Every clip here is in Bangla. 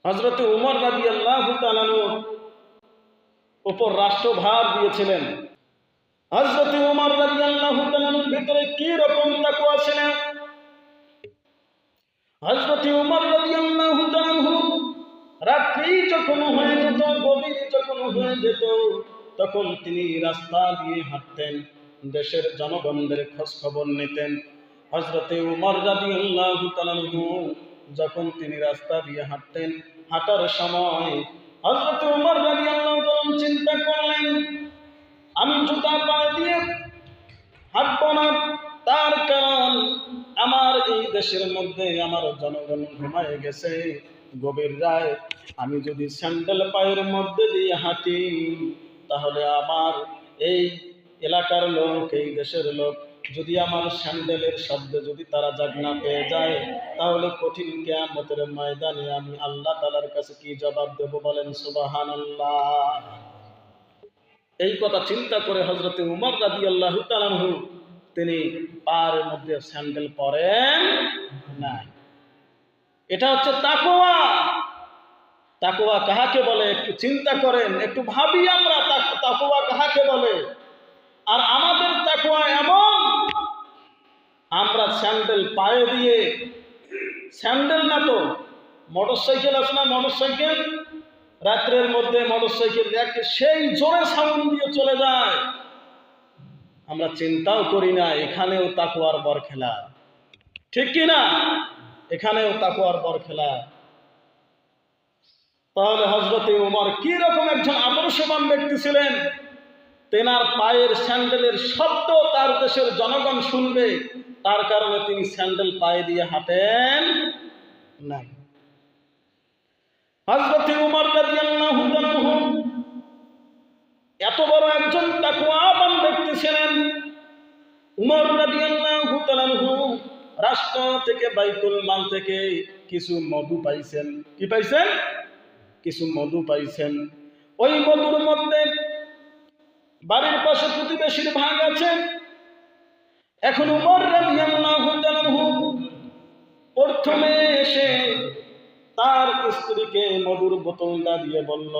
হযরত উমর রাদিয়াল্লাহু তাআলা উপর রাষ্ট্রভার দিয়েছিলেন। হযরত উমর রাদিয়াল্লাহু তাআলার ভিতরে কি রকম তাকওয়া ছিল! হযরত উমর রাদিয়াল্লাহু তাআলা রাত্রি যখন হয়ে যেত, গভীর যখন হয়ে যেত, তখন তিনি রাস্তা দিয়ে হাঁটতেন, দেশের জনগণদের খোঁজ খবর নিতেন। হযরত উমর রাদিয়াল্লাহু তাআলা যখন তিনি রাস্তা দিয়ে হাঁটতেন, হাঁটার সময় হযরত উমর রাদিয়াল্লাহু তাআলা চিন্তা করলেন, আমি জুতা পায়ে দিয়ে হাঁটবো না, তার কারণ আমার এই দেশের মধ্যে আমার জনগণ ঘুমায় গেছে, গভীর রাত। আমি যদি স্যান্ডেল পায়ের মধ্যে দিয়ে হাঁটি, তাহলে আমার এই এলাকার লোক, এই দেশের লোক যদি আমার স্যান্ডেলের শব্দে যদি তারা জাগনা পেয়ে যায়, তাহলে কঠিন কিয়ামতের ময়দানে আমি আল্লাহ তাআলার কাছে কি জবাব দেব? বলেন সুবহানাল্লাহ। এই কথা চিন্তা করে হযরত উমর রাদিয়াল্লাহু তাআলা তিনি পায়ের মধ্যে স্যান্ডেল পরেন না। এটা হচ্ছে তাকওয়া। তাকওয়া কাহাকে বলে একটু চিন্তা করেন, একটু ভাবি আমরা তাকওয়া কাহাকে বলে। আর আমাদের তাকওয়া এমন, আমরা স্যান্ডেল পায়ে দিয়ে, স্যান্ডেল না তো মোটরসাইকেল আছে না, মোটরসাইকেল রাত্রের মধ্যে মোটরসাইকেল দেখে সেই জোরে সাউন্ড দিয়ে চলে যায়, আমরা চিন্তাও করি না এখানেও তাকওয়ার বরখেলা, ঠিক কি না? এখানেও তাকওয়ার বরখেলা। তাহলে হযরত উমর কি রকম একজন আদর্শবান ব্যক্তি ছিলেন! তেনার পায়ের স্যান্ডেলের শব্দ তার দেশের জনগণ শুনবে, তার কারণে তিনি স্যান্ডেল পায়ে দিয়ে হাঁটেন না। হযরত উমর রাদিয়াল্লাহু তাআলা এত বড় একজন তাকওয়াবান ব্যক্তি ছিলেন। উমর রাদিয়াল্লাহু তাআলা রাষ্ট্র থেকে, বাইতুল মাল থেকে কিছু মধু পাইছেন। কি পাইছেন? কিছু মধু পাইছেন। ওই মধুর মধ্যে বাড়ির পাশে প্রতিবেশীর ভাগ আছে। এখন উমর রাদিয়াল্লাহু তাআলা প্রথমে এসে তার স্ত্রীকে মধুর বোতলটা দিয়ে বলল,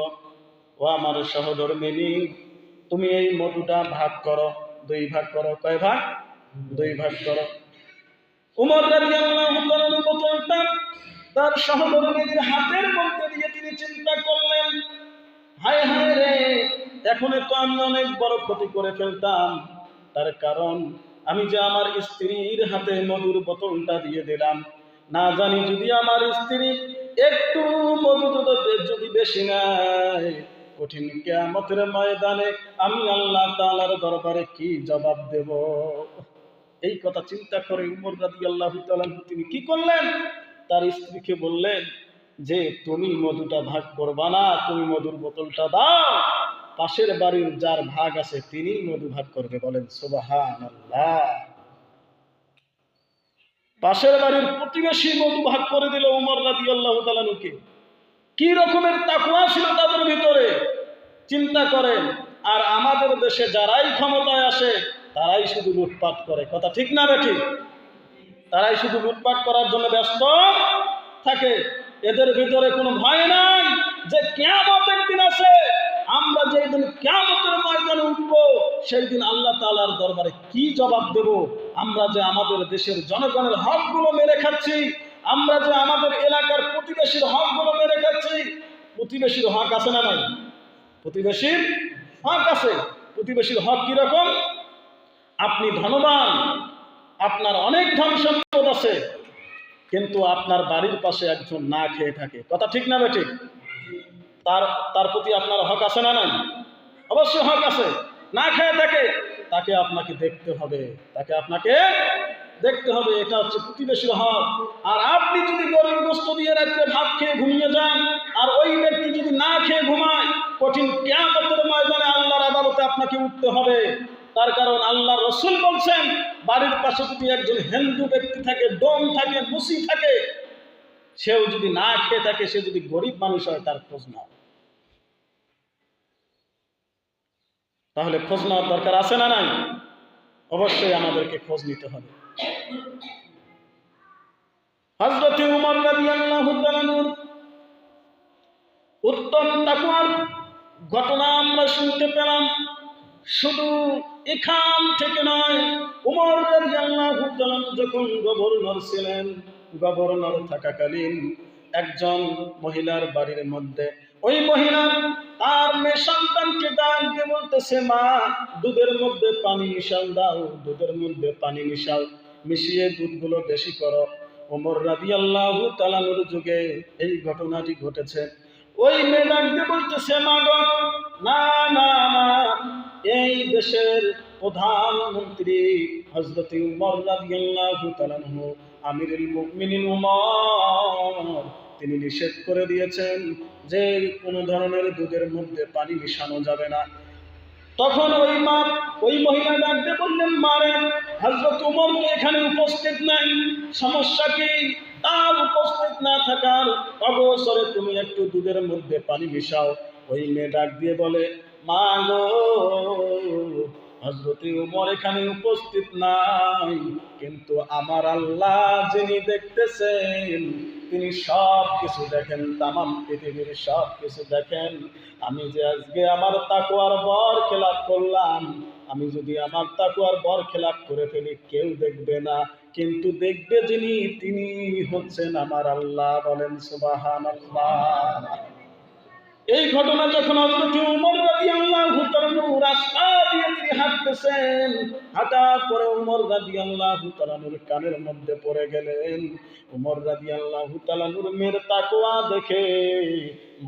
ও আমার সহধর্মিনী, তুমি এই মধুটা ভাগ করো, 2 ভাগ করো। কয় ভাগ? 2 ভাগ করো। উমর রাদিয়াল্লাহু তাআলা বোতলটা তার সহধর্মিনীর হাতের মধ্যে দিয়ে তিনি চিন্তা করলেন, হায় হায় রে, এখন তো আমি অনেক বড় ক্ষতি করে ফেলতাম। তার কারণ আমি যে আমার স্ত্রীর হাতে মধুর বোতলটা দিয়ে দিলাম, না জানি যদি আমার স্ত্রী একটু মধু যদি বেশি নাই, কঠিন কিয়ামতের ময়দানে আমি আল্লাহ তাআলার দরবারে কি জবাব দেব? এই কথা চিন্তা করে উমর রাদিয়াল্লাহু তাআলা তিনি কি করলেন? তার স্ত্রীকে বললেন যে, তুমি মধুটা ভাগ করবা না, তুমি মধুর বোতলটা দাও, পাশের বাড়ির যার ভাগ আছে তিনি মধু ভাগ করবে। বলেন সুবহানাল্লাহ। পাশের বাড়ির প্রতিবেশী মধু ভাগ করে দিল উমর রাদিয়াল্লাহু তাআলা কে। কি রকমের তাকওয়া ছিল তাদের ভিতরে, চিন্তা করেন। আর আমাদের দেশে যারাই ক্ষমতায় আসে তারাই শুধু লুটপাট করে, কথা ঠিক না বেঠিক? তারাই শুধু লুটপাট করার জন্য ব্যস্ত থাকে। এদের ভিতরে কোনো ভয় নাই যে কিয়ামতের দিন আছে, আমরা যেই দিন কিয়ামতের ময়দানে উঠব, সেই দিন আল্লাহ তাআলার দরবারে কি জবাব দেব? আমরা যে আমাদের দেশের জনগণের হকগুলো মেরে খাচ্ছি, আমরা যে আমাদের এলাকার প্রতিবেশীর হকগুলো মেরে খাচ্ছি। প্রতিবেশীর হক আছে না নাই? প্রতিবেশীর হক আছে। প্রতিবেশীর হক কি রকম? আপনি ধনবান, আপনার অনেক ধন সম্পদ আছে, কিন্তু আপনার বাড়ির পাশে একজন না খেয়ে থাকে, কথা ঠিক না বেঠিক? তার প্রতি আপনার হক আছে না নাই? অবশ্যই হক আছে। না খেয়ে থাকে, তাকে আপনাকে দেখতে হবে, তাকে আপনাকে দেখতে হবে। এটা হচ্ছে প্রতিবেশীর হক। আর আপনি যদি গরিব গোস্ত দিয়ে রাত্রে ভাত খেয়ে ঘুমিয়ে যান, আর ওই ব্যক্তি যদি না খেয়ে ঘুমায়, কঠিন কিয়ামতের ময়দানে আল্লাহর আদালতে আপনাকে উঠতে হবে। তার কারণ আল্লাহর রাসূল বলছেন, বাড়ির পাশে যদি একজন হিন্দু ব্যক্তি থাকে, ডোম থাকে, মুসি থাকে, সেও যদি না খেয়ে থাকে, সে যদি গরিব মানুষ হয়, তার খোঁজ নাও। তাহলে খোঁজ নেওয়ার দরকার আছে না নাই? অবশ্যই আমাদেরকে খোঁজ নিতে হবে। হযরত উমর রাদিয়াল্লাহু তাআলা উত্তম তাকওয়ার ঘটনা আমরা শুনতে পেলাম। শুধু এখান থেকে নয়, উমর রাদিয়াল্লাহু তাআলা যখন গভর্নর ছিলেন, গভর্নর থাকাকালীন একজন মহিলার বাড়ির মধ্যে ওই মহিলা তার মেয়ে সন্তানকে ডাক দিয়ে বলতেছে, মা, দুধের মধ্যে পানি মিশাও দাও, দুধের মধ্যে পানি মিশাও, মিশিয়ে দুধগুলো বেশি করো। ওমর রাদিয়াল্লাহু তাআলার যুগে এই ঘটনাটি ঘটেছে। ওই মেয়ে ডাক দিয়ে বলতেছে, মা গো, না না না, এই দেশের প্রধানমন্ত্রী হযরত উমর রাদিয়াল্লাহু তাআলা আমিরুল মুমিনিন উমর, তিনি নিষেধ করে দিয়েছেন যে কোনো ধরনের দুধের মধ্যে পানি মিশানো যাবে না। তখন ওই মহিলা ডাকতে বললেন, মারে, হযরত উমর তো এখানে উপস্থিত নাই, সমস্যা কি? তার উপস্থিত না থাকার অবসরে তুমি একটু দুধের মধ্যে পানি মিশাও। ওই মেয়ে ডাক দিয়ে বলে, মা গো, হযরত উমর এখানে উপস্থিত নাই, কিন্তু আমার আল্লাহ যিনি দেখতেছেন, তিনি সব কিছু দেখেন, তামাম পৃথিবীর সব কিছু দেখেন। আমি যে আজকে আমার তাকওয়ার বর খেলাপ করলাম, আমি যদি আমার তাকওয়ার বর খেলাপ করে ফেলি কেউ দেখবে না, কিন্তু দেখবে যিনি, তিনি হচ্ছেন আমার আল্লাহ। বলেন সুবহানাল্লাহ। এই ঘটনা যখন হযরত উমর রাদিয়াল্লাহু তাআলা রাস্তা দিয়ে তিনি হাঁটতেছেন, হাঁটার পরে উমর রাদিয়াল্লাহু তাআলার কানের মধ্যে পড়ে গেলেন। উমর রাদিয়াল্লাহু তাআলার মেয়ের তাকওয়া দেখে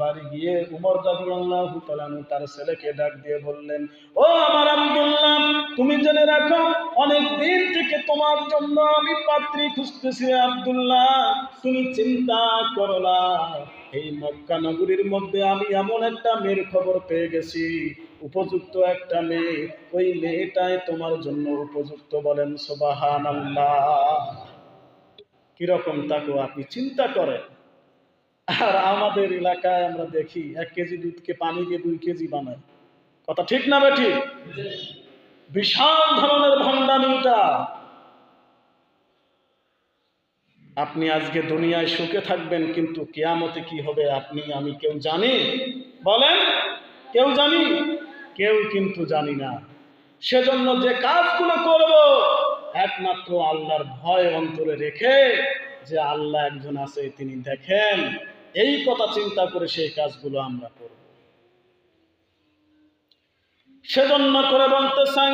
বাড়ি গিয়ে উমর রাদিয়াল্লাহু তাআলা তার ছেলেকে ডাক দিয়ে বললেন, ও আমার আব্দুল্লাহ, তুমি জেনে রাখো, অনেক দিন থেকে তোমার জন্য আমি পাত্রী খুঁজতেছি। আব্দুল্লাহ, তুমি চিন্তা করো না, এই মক্কা নগরীর মধ্যে আমি এমন একটা মেয়ের খবর পেয়ে গেছি, উপযুক্ত একটা মেয়ে, ওই মেয়েটাই তোমার জন্য উপযুক্ত। বলেন সুবহানাল্লাহ। কিরকম তাকওয়া আপনি চিন্তা করেন। আর আমাদের এলাকায় আমরা দেখি 1 কেজি দুধকে পানি দিয়ে 2 কেজি বানায়। কথা ঠিক না বেঠিক? বিশাল ধরনের ভণ্ডামিটা। আপনি আজকে দুনিয়ায় সুখে থাকবেন, কিন্তু কিয়ামতে কি হবে আপনি আমি কেউ জানি? বলেন, কেউ জানি? কেউ কিন্তু জানি না। সেজন্য যে কাজগুলো করব, একমাত্র আল্লাহর ভয় অন্তরে রেখে, যে আল্লাহ একজন আছে, তিনি দেখেন, এই কথা চিন্তা করে সেই কাজগুলো আমরা করব। সেজন্য করে বলতে চাই,